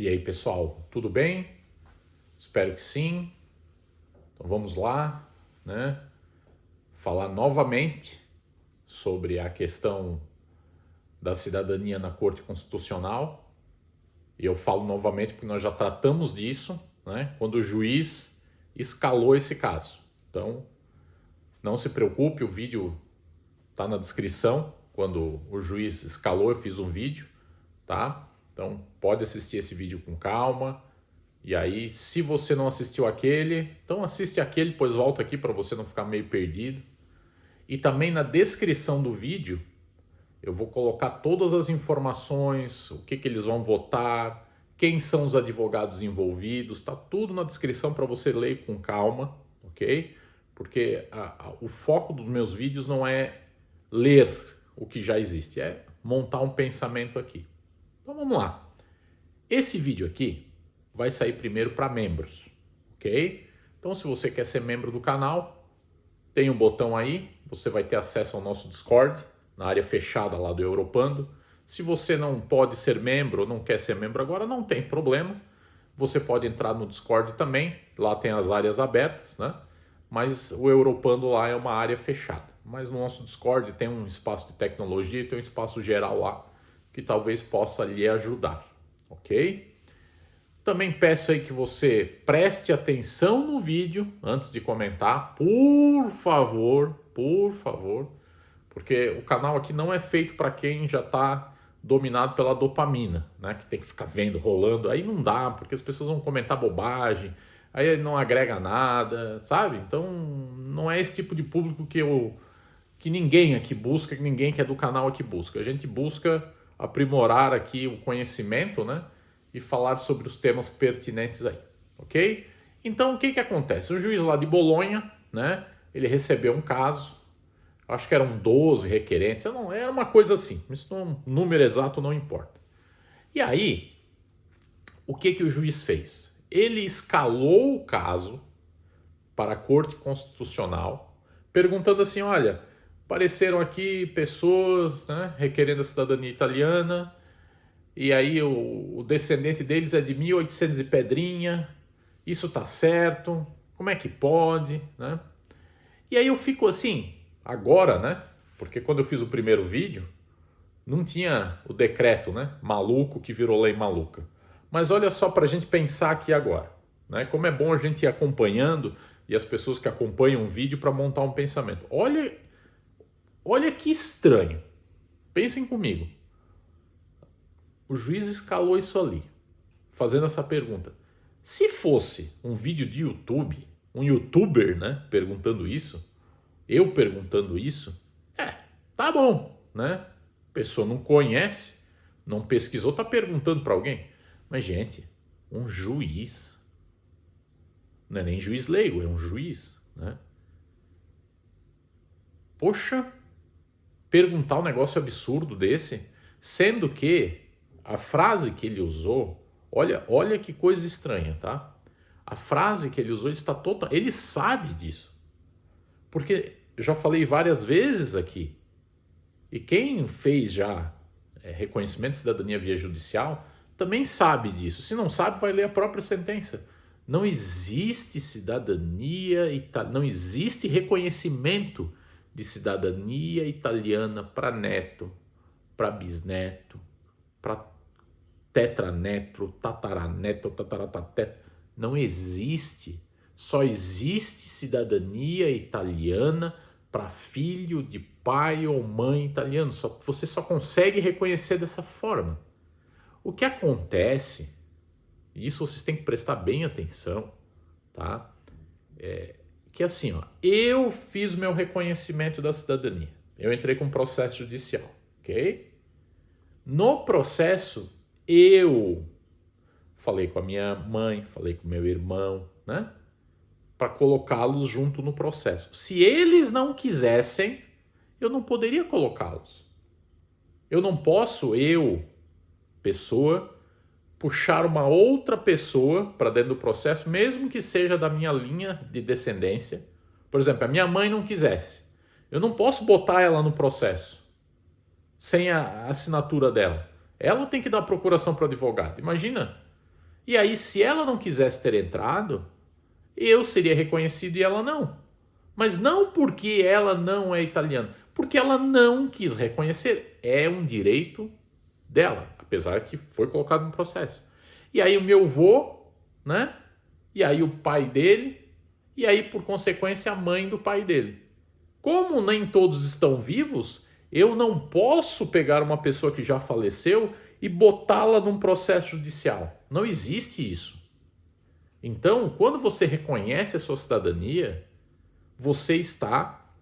E aí, pessoal, tudo bem? Espero que sim. Então vamos lá, né? Falar novamente sobre a questão da cidadania na Corte Constitucional. E eu falo novamente porque nós já tratamos disso, né? Quando o juiz escalou esse caso. Então, não se preocupe, o vídeo está na descrição. Quando o juiz escalou, eu fiz um vídeo, tá? Então, pode assistir esse vídeo com calma. E aí, se você não assistiu aquele, então assiste aquele, depois volta aqui para você não ficar meio perdido. E também na descrição do vídeo, eu vou colocar todas as informações, o que eles vão votar, quem são os advogados envolvidos, tá tudo na descrição para você ler com calma, ok? Porque o foco dos meus vídeos não é ler o que já existe, é montar um pensamento aqui. Então vamos lá. Esse vídeo aqui vai sair primeiro para membros, ok? Então se você quer ser membro do canal, tem um botão aí, você vai ter acesso ao nosso Discord, na área fechada lá do Europando. Se você não pode ser membro ou não quer ser membro agora, não tem problema. Você pode entrar no Discord também, lá tem as áreas abertas, né? Mas o Europando lá é uma área fechada. Mas no nosso Discord tem um espaço de tecnologia, tem um espaço geral lá, que talvez possa lhe ajudar, ok? Também peço aí que você preste atenção no vídeo antes de comentar, por favor, porque o canal aqui não é feito para quem já está dominado pela dopamina, né? Que tem que ficar vendo, rolando, aí não dá, porque as pessoas vão comentar bobagem, aí não agrega nada, sabe? Então não é esse tipo de público que ninguém aqui busca, que ninguém que é do canal aqui busca. A gente busca aprimorar aqui o conhecimento, né? E falar sobre os temas pertinentes aí, ok? Então, o que acontece? O juiz lá de Bolonha, né? Ele recebeu um caso, acho que eram 12 requerentes, não, era uma coisa assim, isso não, número exato não importa. E aí, o que o juiz fez? Ele escalou o caso para a Corte Constitucional, perguntando assim, olha, apareceram aqui pessoas, né, requerendo a cidadania italiana, e aí o descendente deles é de 1800 e pedrinha, isso tá certo, como é que pode, né? E aí eu fico assim, agora, né? Porque quando eu fiz o primeiro vídeo, não tinha o decreto, né? Maluco que virou lei maluca. Mas olha só para a gente pensar aqui agora, né? Como é bom a gente ir acompanhando e as pessoas que acompanham o vídeo para montar um pensamento. Olha que estranho. Pensem comigo. O juiz escalou isso ali, fazendo essa pergunta. Se fosse um vídeo de YouTube, um youtuber, né, perguntando isso, eu perguntando isso, tá bom, né? A pessoa não conhece, não pesquisou, tá perguntando para alguém. Mas, gente, um juiz, não é nem juiz leigo, é um juiz, né? Poxa, perguntar um negócio absurdo desse, sendo que a frase que ele usou, olha que coisa estranha, tá? A frase que ele usou, ele sabe disso. Porque eu já falei várias vezes aqui, e quem fez já reconhecimento de cidadania via judicial, também sabe disso. Se não sabe, vai ler a própria sentença. Não existe cidadania, não existe reconhecimento de cidadania italiana para neto, para bisneto, para tetraneto, tataraneto, tataratateta. Não existe. Só existe cidadania italiana para filho de pai ou mãe italiano. Você só consegue reconhecer dessa forma. O que acontece, e isso vocês têm que prestar bem atenção, tá? Que assim, ó, eu fiz meu reconhecimento da cidadania. Eu entrei com um processo judicial, ok? No processo, eu falei com a minha mãe, falei com o meu irmão, né? Para colocá-los junto no processo. Se eles não quisessem, eu não poderia colocá-los. Eu não posso, pessoa, puxar uma outra pessoa para dentro do processo, mesmo que seja da minha linha de descendência. Por exemplo, a minha mãe não quisesse. Eu não posso botar ela no processo sem a assinatura dela. Ela tem que dar procuração para o advogado. Imagina, E aí, se ela não quisesse ter entrado, eu seria reconhecido e ela não. Mas não porque ela não é italiana, porque ela não quis reconhecer. É um direito dela, apesar que foi colocado no processo. E aí o meu avô, né? E aí o pai dele, e aí por consequência a mãe do pai dele. Como nem todos estão vivos, eu não posso pegar uma pessoa que já faleceu e botá-la num processo judicial. Não existe isso. Então, quando você reconhece a sua cidadania, você está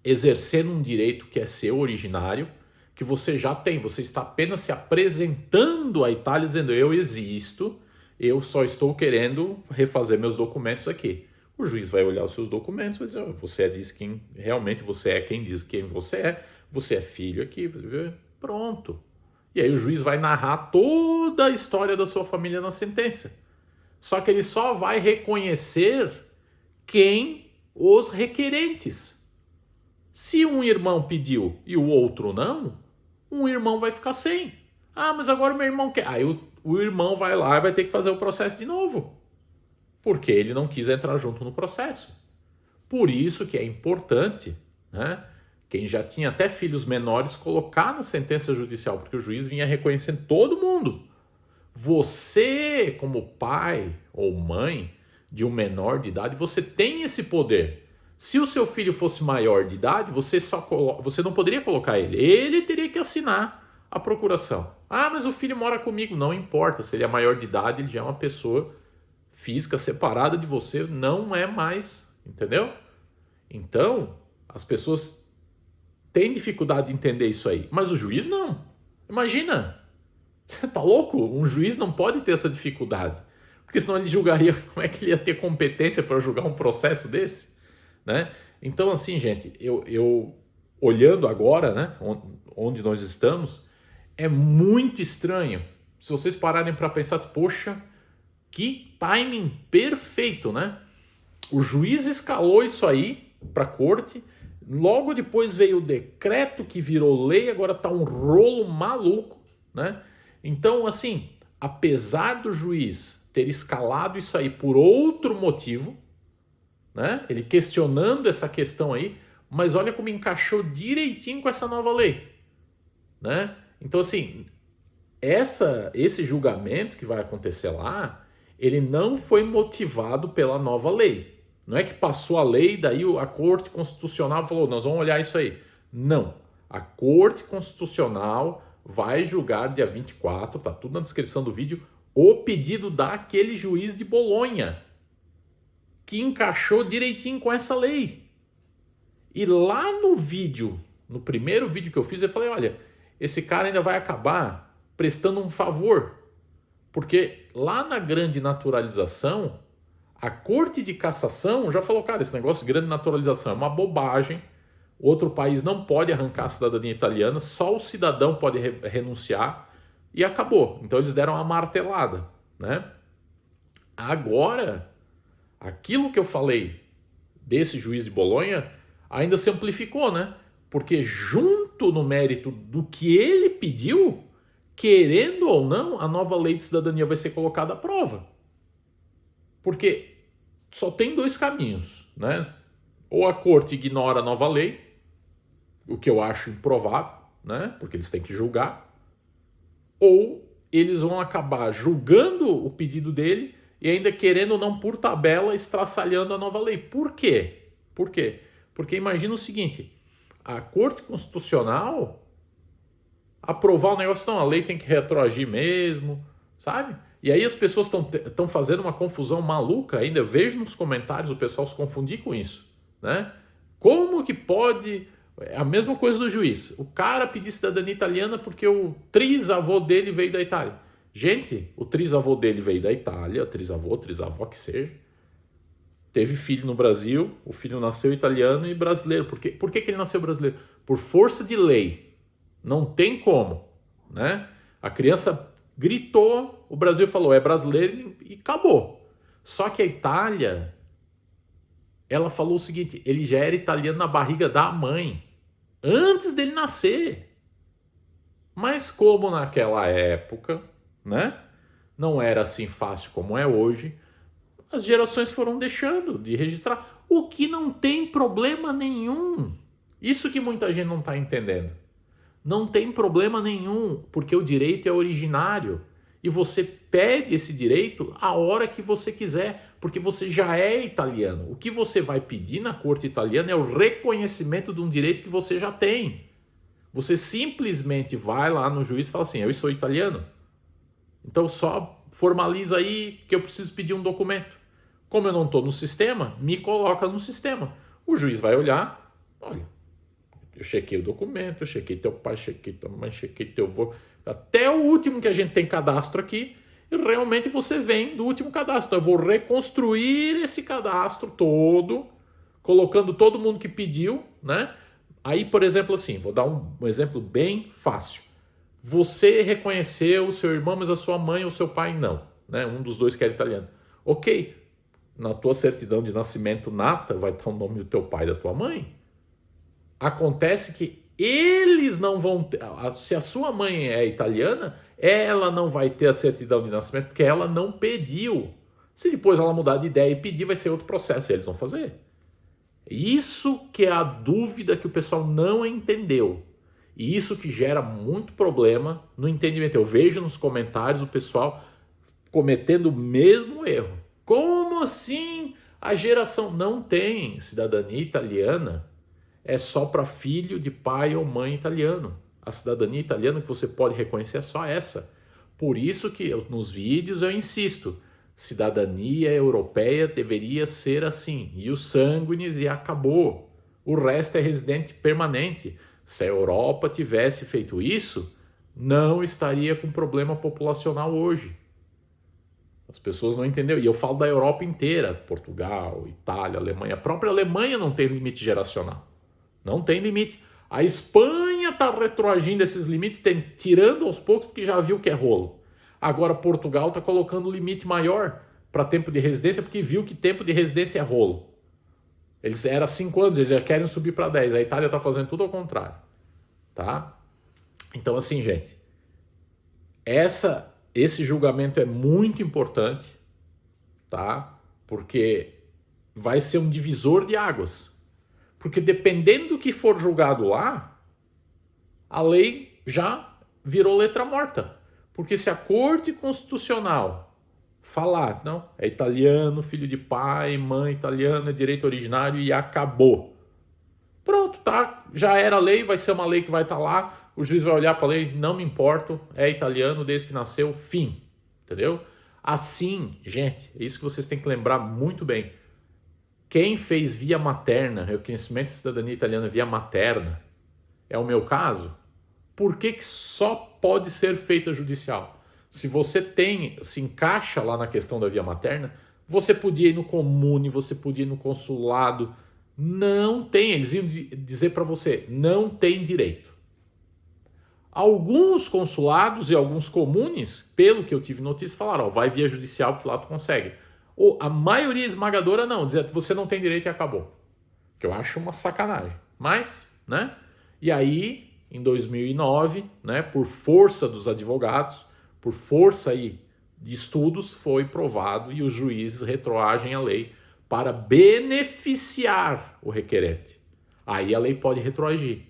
exercendo um direito que é seu, originário, que você já tem. Você está apenas se apresentando à Itália dizendo: eu existo, eu só estou querendo refazer meus documentos aqui. O juiz vai olhar os seus documentos e vai dizer: você diz quem realmente você é, quem diz quem você é filho aqui, pronto. E aí o juiz vai narrar toda a história da sua família na sentença. Só que ele só vai reconhecer os requerentes. Se um irmão pediu e o outro não, um irmão vai ficar sem. Ah, mas agora o meu irmão quer. Aí o irmão vai lá e vai ter que fazer o processo de novo. Porque ele não quis entrar junto no processo. Por isso que é importante, né, quem já tinha até filhos menores, colocar na sentença judicial, porque o juiz vinha reconhecendo todo mundo. Você, como pai ou mãe de um menor de idade, você tem esse poder. Se o seu filho fosse maior de idade, você não poderia colocar ele. Ele teria que assinar a procuração. Ah, mas o filho mora comigo. Não importa, se ele é maior de idade, ele já é uma pessoa física separada de você, não é mais, entendeu? Então, as pessoas têm dificuldade de entender isso aí, mas o juiz não. Imagina, tá louco? Um juiz não pode ter essa dificuldade, porque senão ele julgaria, como é que ele ia ter competência para julgar um processo desse, né? Então, assim, gente, eu olhando agora, né, onde nós estamos, é muito estranho. Se vocês pararem para pensar, poxa, que timing perfeito, né? O juiz escalou isso aí para a corte, logo depois veio o decreto que virou lei, agora tá um rolo maluco, né? Então, assim, apesar do juiz ter escalado isso aí por outro motivo, né? Ele questionando essa questão aí, mas olha como encaixou direitinho com essa nova lei, né? Então, assim, esse julgamento que vai acontecer lá, ele não foi motivado pela nova lei. Não é que passou a lei, daí a Corte Constitucional falou: nós vamos olhar isso aí. Não. A Corte Constitucional vai julgar dia 24, tá tudo na descrição do vídeo, o pedido daquele juiz de Bolonha, que encaixou direitinho com essa lei. E lá no vídeo, no primeiro vídeo que eu fiz, eu falei: olha, esse cara ainda vai acabar prestando um favor. Porque lá na grande naturalização, a Corte de Cassação já falou: cara, esse negócio de grande naturalização é uma bobagem, outro país não pode arrancar a cidadania italiana, só o cidadão pode renunciar, e acabou. Então eles deram uma martelada, né? Agora, aquilo que eu falei desse juiz de Bolonha ainda se amplificou, né? Porque junto no mérito do que ele pediu, querendo ou não, a nova lei de cidadania vai ser colocada à prova. Porque só tem dois caminhos, né? Ou a corte ignora a nova lei, o que eu acho improvável, né? Porque eles têm que julgar, ou eles vão acabar julgando o pedido dele e ainda querendo ou não, por tabela, estraçalhando a nova lei. Por quê? Por quê? Porque imagina o seguinte: a Corte Constitucional aprovar o negócio, não, a lei tem que retroagir mesmo, sabe? E aí as pessoas estão fazendo uma confusão maluca ainda. Eu vejo nos comentários o pessoal se confundir com isso, né? Como que pode... É a mesma coisa do juiz. O cara pedir cidadania italiana porque o trisavô dele veio da Itália. Gente, o trisavô dele veio da Itália, trisavó que seja. Teve filho no Brasil, o filho nasceu italiano e brasileiro. Por que ele nasceu brasileiro? Por força de lei. Não tem como, né? A criança gritou, o Brasil falou: é brasileiro, e acabou. Só que a Itália, ela falou o seguinte: ele já era italiano na barriga da mãe, antes dele nascer. Mas como naquela época, né, não era assim fácil como é hoje, as gerações foram deixando de registrar, o que não tem problema nenhum. Isso que muita gente não está entendendo. Não tem problema nenhum, porque o direito é originário e você pede esse direito a hora que você quiser, porque você já é italiano. O que você vai pedir na corte italiana é o reconhecimento de um direito que você já tem. Você simplesmente vai lá no juiz e fala assim: eu sou italiano, então só formaliza aí que eu preciso pedir um documento. Como eu não estou no sistema, me coloca no sistema. O juiz vai olhar, olha, eu chequei o documento, eu chequei teu pai, chequei tua mãe, chequei teu avô, até o último que a gente tem cadastro aqui, e realmente você vem do último cadastro. Eu vou reconstruir esse cadastro todo, colocando todo mundo que pediu, né? Aí, por exemplo, assim, vou dar um exemplo bem fácil. Você reconheceu o seu irmão, mas a sua mãe ou seu pai não, né? Um dos dois que era italiano. Ok, na tua certidão de nascimento nata vai estar o nome do teu pai e da tua mãe. Acontece que eles não vão ter, se a sua mãe é italiana, ela não vai ter a certidão de nascimento porque ela não pediu. Se depois ela mudar de ideia e pedir, vai ser outro processo e eles vão fazer. Isso que é a dúvida que o pessoal não entendeu. E isso que gera muito problema no entendimento. Eu vejo nos comentários o pessoal cometendo o mesmo erro. Como assim a geração não tem cidadania italiana? É só para filho de pai ou mãe italiano. A cidadania italiana que você pode reconhecer é só essa. Por isso que nos vídeos eu insisto, cidadania europeia deveria ser assim, e o sanguinis e acabou. O resto é residente permanente. Se a Europa tivesse feito isso, não estaria com problema populacional hoje. As pessoas não entenderam. E eu falo da Europa inteira, Portugal, Itália, Alemanha. A própria Alemanha não tem limite geracional. Não tem limite. A Espanha está retroagindo esses limites, tirando aos poucos, porque já viu que é rolo. Agora Portugal está colocando limite maior para tempo de residência, porque viu que tempo de residência é rolo. Eles eram 5 anos, eles já querem subir para 10. A Itália está fazendo tudo ao contrário. Tá? Então assim, gente, esse julgamento é muito importante, tá? Porque vai ser um divisor de águas. Porque dependendo do que for julgado lá, a lei já virou letra morta. Porque se a Corte Constitucional falar, não, é italiano, filho de pai, mãe italiana, é direito originário e acabou. Pronto, tá? Já era lei, vai ser uma lei que vai estar lá, o juiz vai olhar para a lei, não me importo, é italiano desde que nasceu, fim. Entendeu? Assim, gente, é isso que vocês têm que lembrar muito bem. Quem fez via materna, reconhecimento de cidadania italiana via materna, é o meu caso, por que só pode ser feita judicial? Se você se encaixa lá na questão da via materna, você podia ir no comune, você podia ir no consulado, não tem, eles iam dizer para você, não tem direito. Alguns consulados e alguns comunes, pelo que eu tive notícia, falaram, ó, vai via judicial que lá tu consegue. Ou a maioria esmagadora não, dizia que você não tem direito e acabou. Que eu acho uma sacanagem. Mas, né? E aí, em 2009, né, por força dos advogados, por força aí de estudos, foi provado e os juízes retroagem a lei para beneficiar o requerente. Aí a lei pode retroagir.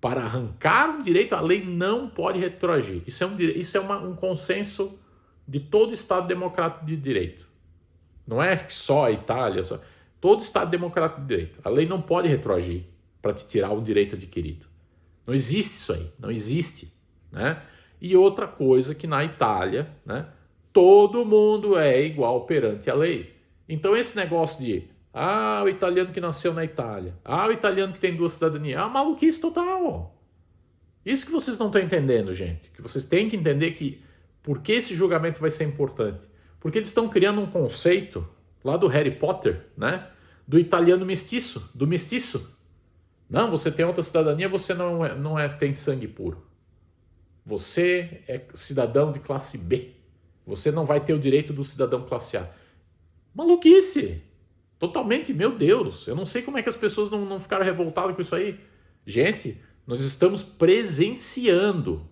Para arrancar um direito, a lei não pode retroagir. Isso é um consenso de todo Estado democrático de direito. Não é só a Itália, todo Estado democrático de direito. A lei não pode retroagir para te tirar o direito adquirido. Não existe isso aí, não existe. Né? E outra coisa que na Itália, né, todo mundo é igual perante a lei. Então esse negócio de, o italiano que nasceu na Itália, o italiano que tem 2 cidadanias, maluquice total. Isso que vocês não estão entendendo, gente. Que vocês têm que entender que por que esse julgamento vai ser importante. Porque eles estão criando um conceito lá do Harry Potter, né? Do italiano mestiço, do mestiço. Não, você tem outra cidadania, você não tem sangue puro. Você é cidadão de classe B. Você não vai ter o direito do cidadão classe A. Maluquice! Totalmente, meu Deus. Eu não sei como é que as pessoas não ficaram revoltadas com isso aí. Gente, nós estamos presenciando.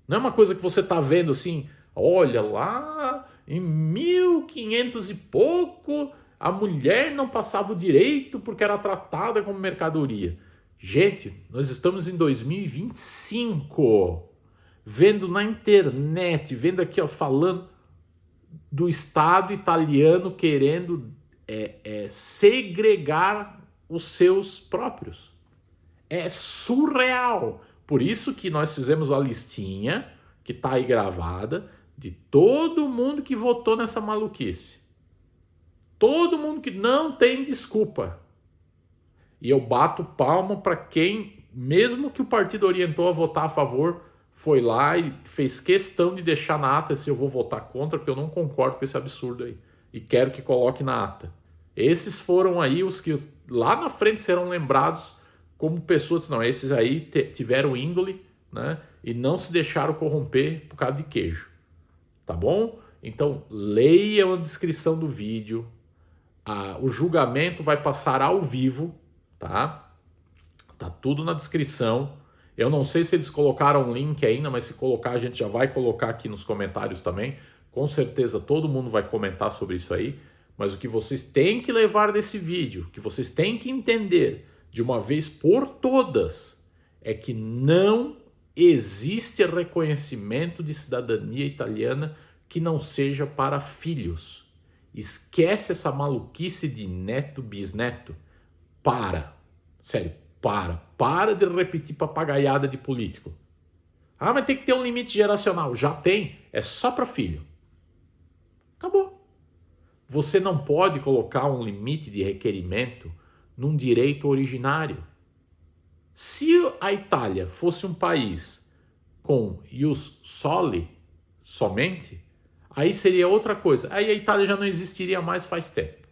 Não é uma coisa que você está vendo assim, Olha lá, em 1500 e pouco, a mulher não passava o direito porque era tratada como mercadoria. Gente, nós estamos em 2025, vendo na internet, vendo aqui, ó, falando do Estado italiano querendo segregar os seus próprios. É surreal. Por isso que nós fizemos a listinha, que está aí gravada, de todo mundo que votou nessa maluquice. Todo mundo que não tem desculpa. E eu bato palma para quem, mesmo que o partido orientou a votar a favor, foi lá e fez questão de deixar na ata se eu vou votar contra, porque eu não concordo com esse absurdo aí. E quero que coloque na ata. Esses foram aí os que lá na frente serão lembrados como pessoas, não, esses aí tiveram índole, né, e não se deixaram corromper por causa de queijo. Tá bom? Então, leia a descrição do vídeo. O julgamento vai passar ao vivo, tá? Tá tudo na descrição. Eu não sei se eles colocaram um link ainda, mas se colocar, a gente já vai colocar aqui nos comentários também. Com certeza todo mundo vai comentar sobre isso aí. Mas o que vocês têm que levar desse vídeo, o que vocês têm que entender de uma vez por todas, é que não existe reconhecimento de cidadania italiana que não seja para filhos. Esquece essa maluquice de neto, bisneto. Para. Sério, para de repetir papagaiada de político. Ah, mas tem que ter um limite geracional. Já tem, é só para filho. Acabou. Você não pode colocar um limite de requerimento num direito originário. Se a Itália fosse um país com ius soli, somente, aí seria outra coisa. Aí a Itália já não existiria mais faz tempo.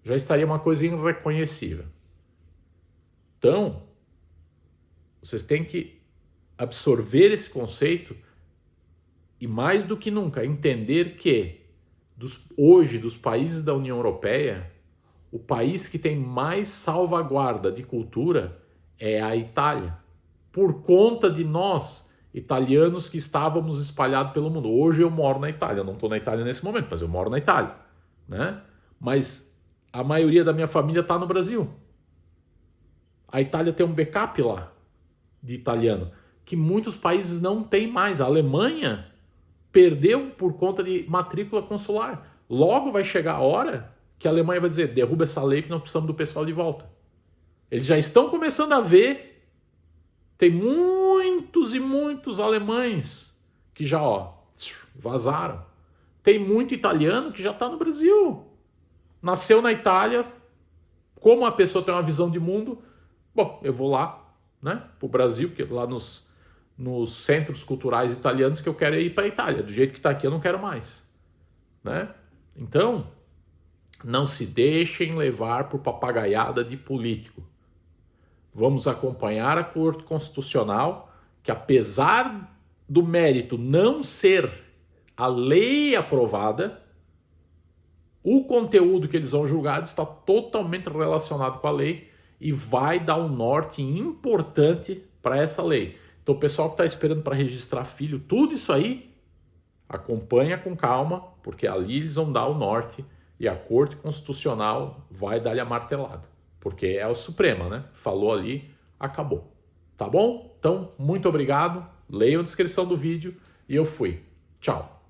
Já estaria uma coisa irreconhecível. Então, vocês têm que absorver esse conceito e, mais do que nunca, entender que hoje, dos países da União Europeia, o país que tem mais salvaguarda de cultura é a Itália. Por conta de nós, italianos que estávamos espalhados pelo mundo. Hoje eu moro na Itália, eu não estou na Itália nesse momento, mas eu moro na Itália, né? Mas a maioria da minha família está no Brasil. A Itália tem um backup lá de italiano, que muitos países não têm mais. A Alemanha perdeu por conta de matrícula consular. Logo vai chegar a hora que a Alemanha vai dizer, derruba essa lei que nós precisamos do pessoal de volta. Eles já estão começando a ver, tem muitos e muitos alemães que já vazaram. Tem muito italiano que já está no Brasil. Nasceu na Itália, como a pessoa tem uma visão de mundo, bom, eu vou lá, né, para o Brasil, porque lá nos centros culturais italianos que eu quero ir para a Itália. Do jeito que está aqui eu não quero mais, né? Então, não se deixem levar por papagaiada de político. Vamos acompanhar a Corte Constitucional, que apesar do mérito não ser a lei aprovada, o conteúdo que eles vão julgar está totalmente relacionado com a lei e vai dar um norte importante para essa lei. Então o pessoal que está esperando para registrar filho, tudo isso aí, acompanha com calma, porque ali eles vão dar o norte e a Corte Constitucional vai dar-lhe a martelada. Porque é o Suprema, né? Falou ali, acabou. Tá bom? Então, muito obrigado. Leiam a descrição do vídeo e eu fui. Tchau.